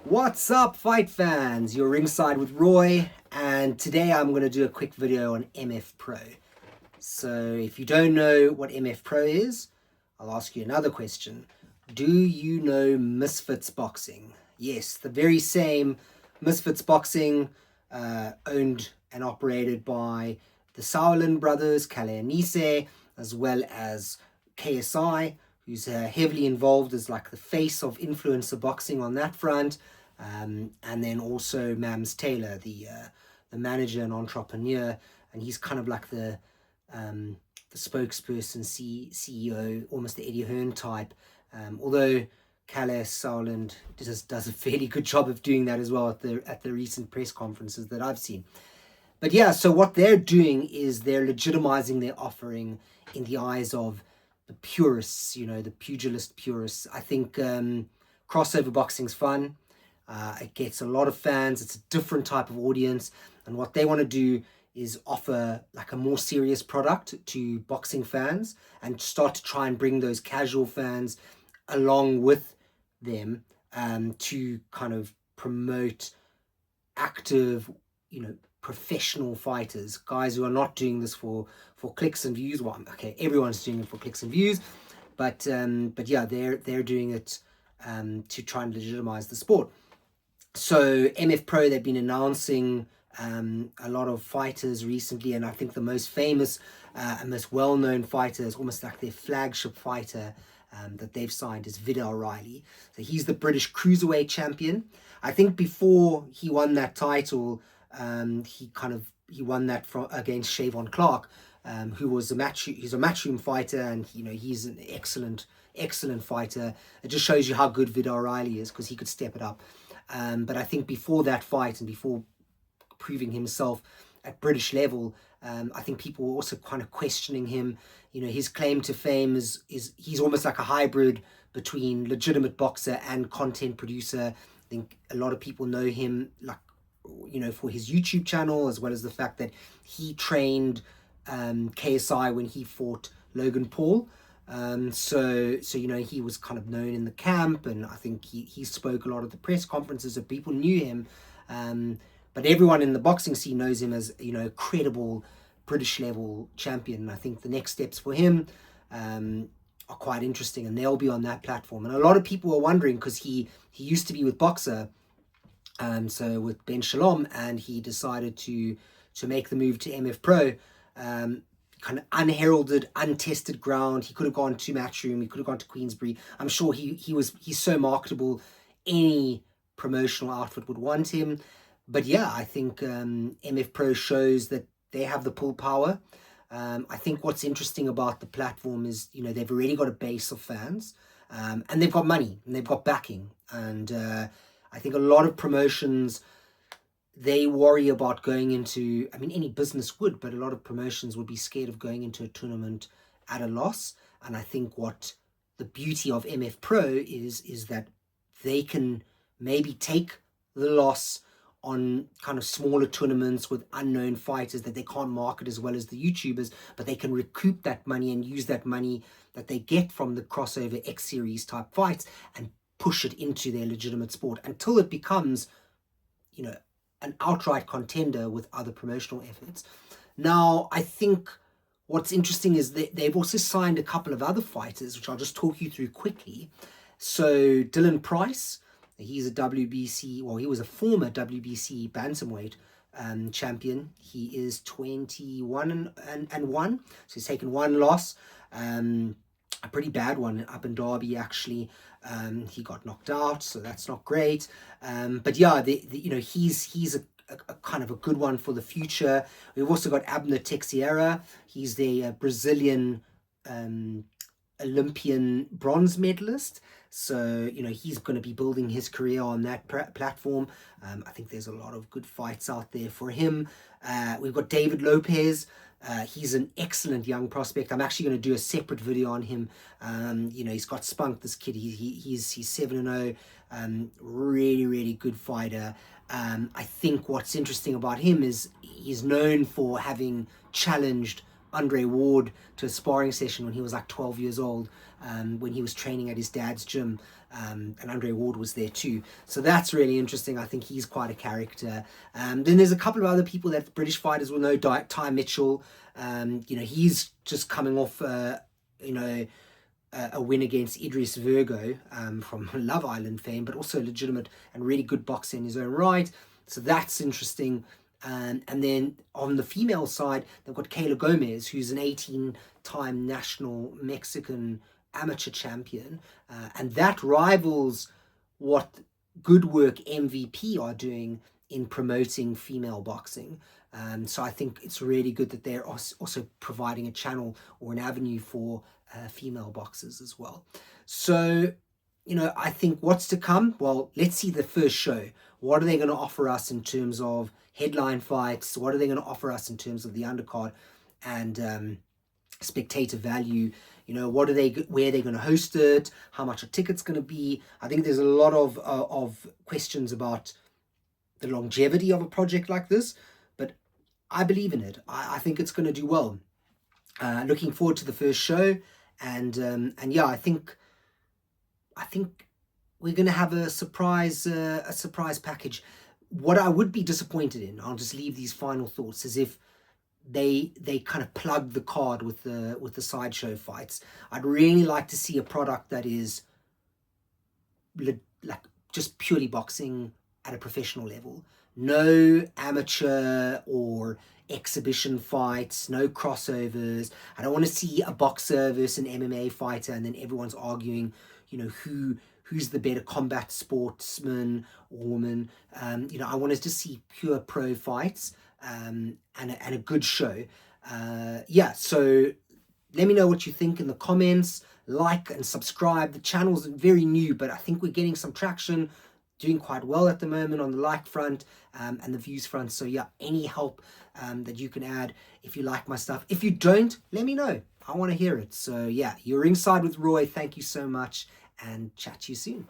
What's up, fight fans? You're ringside with Roy, and today I'm going to do a quick video on MF Pro. So if you don't know what MF Pro is, I'll ask you another question. Do you know Misfits Boxing? Yes, the very same Misfits Boxing, owned and operated by the Sauerland brothers, Kalle and Nise, as well as KSI, who's heavily involved as like the face of influencer boxing on that front. And then also Mams Taylor, the manager and entrepreneur, and he's kind of like the spokesperson, CEO, almost the Eddie Hearn type. Although Kalle Sauerland does a fairly good job of doing that as well at the recent press conferences that I've seen. But yeah, so what they're doing is they're legitimizing their offering in the eyes of the purists, the pugilist purists. I think crossover boxing's fun. It gets a lot of fans. It's a different type of audience. And what they want to do is offer like a more serious product to boxing fans and start to try and bring those casual fans along with them to kind of promote active, professional fighters, guys who are not doing this for clicks and views. Well, okay, everyone's doing it for clicks and views, but yeah, they're doing it to try and legitimize the sport. So MF Pro, they've been announcing a lot of fighters recently, and I think the most famous and most well-known fighter is almost like their flagship fighter that they've signed is Vidal Riley. So he's the British Cruiserweight champion. I think before he won that title, he won that against Shavon Clark, who was he's a matchroom fighter, and he's an excellent fighter. It just shows you how good Vidal Riley is, because he could step it up. But I think before that fight and before proving himself at British level, I think people were also kind of questioning him. His claim to fame is he's almost like a hybrid between legitimate boxer and content producer. I think a lot of people know him for his YouTube channel, as well as the fact that he trained KSI when he fought Logan Paul. So he was kind of known in the camp, and I think he spoke a lot at the press conferences, so people knew him. But everyone in the boxing scene knows him as a credible British level champion. And I think the next steps for him are quite interesting, and they'll be on that platform. And a lot of people were wondering, because he used to be with Boxer, so with Ben Shalom, and he decided to make the move to MF Pro. Kind of unheralded, untested ground. He could have gone to Matchroom, he could have gone to Queensbury. I'm sure he's so marketable, any promotional outfit would want him. But yeah, I think MF Pro shows that they have the pull power. I think what's interesting about the platform is, they've already got a base of fans, and they've got money and they've got backing. And I think a lot of promotions, they worry about going into, any business would, but a lot of promotions would be scared of going into a tournament at a loss. And I think what the beauty of MF Pro is that they can maybe take the loss on kind of smaller tournaments with unknown fighters that they can't market as well as the YouTubers, but they can recoup that money and use that money that they get from the crossover X Series type fights and push it into their legitimate sport until it becomes, an outright contender with other promotional efforts. Now, I think what's interesting is that they've also signed a couple of other fighters, which I'll just talk you through quickly. So Dylan Price, he's a WBC, well, he was a former WBC bantamweight champion. He is 21 and 1, so he's taken one loss, a pretty bad one up in Derby, actually. He got knocked out, so that's not great. But yeah, he's a kind of a good one for the future. We've also got Abner Teixeira. He's the Brazilian Olympian bronze medalist. So, he's going to be building his career on that platform. I think there's a lot of good fights out there for him. We've got David Lopez. He's an excellent young prospect. I'm actually going to do a separate video on him. He's got spunk, this kid. He's 7-0. Really, really good fighter. I think what's interesting about him is he's known for having challenged Andre Ward to a sparring session when he was like 12 years old, when he was training at his dad's gym, and Andre Ward was there too. So that's really interesting. I think he's quite a character. Then there's a couple of other people that British fighters will know. Ty Mitchell, he's just coming off, a win against Idris Virgo, from Love Island fame, but also legitimate and really good boxer in his own right. So that's interesting. And then on the female side, they've got Kayla Gomez, who's an 18-time national Mexican amateur champion. And that rivals what Good Work MVP are doing in promoting female boxing. So I think it's really good that they're also providing a channel or an avenue for female boxers as well. So, I think what's to come, well, let's see the first show. What are they going to offer us in terms of headline fights? What are they going to offer us in terms of the undercard and spectator value? Where are they going to host it? How much are tickets going to be? I think there's a lot of questions about the longevity of a project like this, but I believe in it. I think it's going to do well. Looking forward to the first show, and yeah, I think we're going to have a surprise package. What I would be disappointed in, I'll just leave these final thoughts, is if they kind of plug the card with the sideshow fights. I'd really like to see a product that is like just purely boxing at a professional level. No amateur or exhibition fights, no crossovers. I don't want to see a boxer versus an MMA fighter and then everyone's arguing, who's the better combat sportsman or woman. I wanted to see pure pro fights, and a good show. So let me know what you think in the comments. Like and subscribe. The channel's very new, but I think we're getting some traction, doing quite well at the moment on the like front, and the views front. So yeah, any help that you can add if you like my stuff. If you don't, let me know. I want to hear it. So yeah, you're inside with Roy. Thank you so much, and chat to you soon.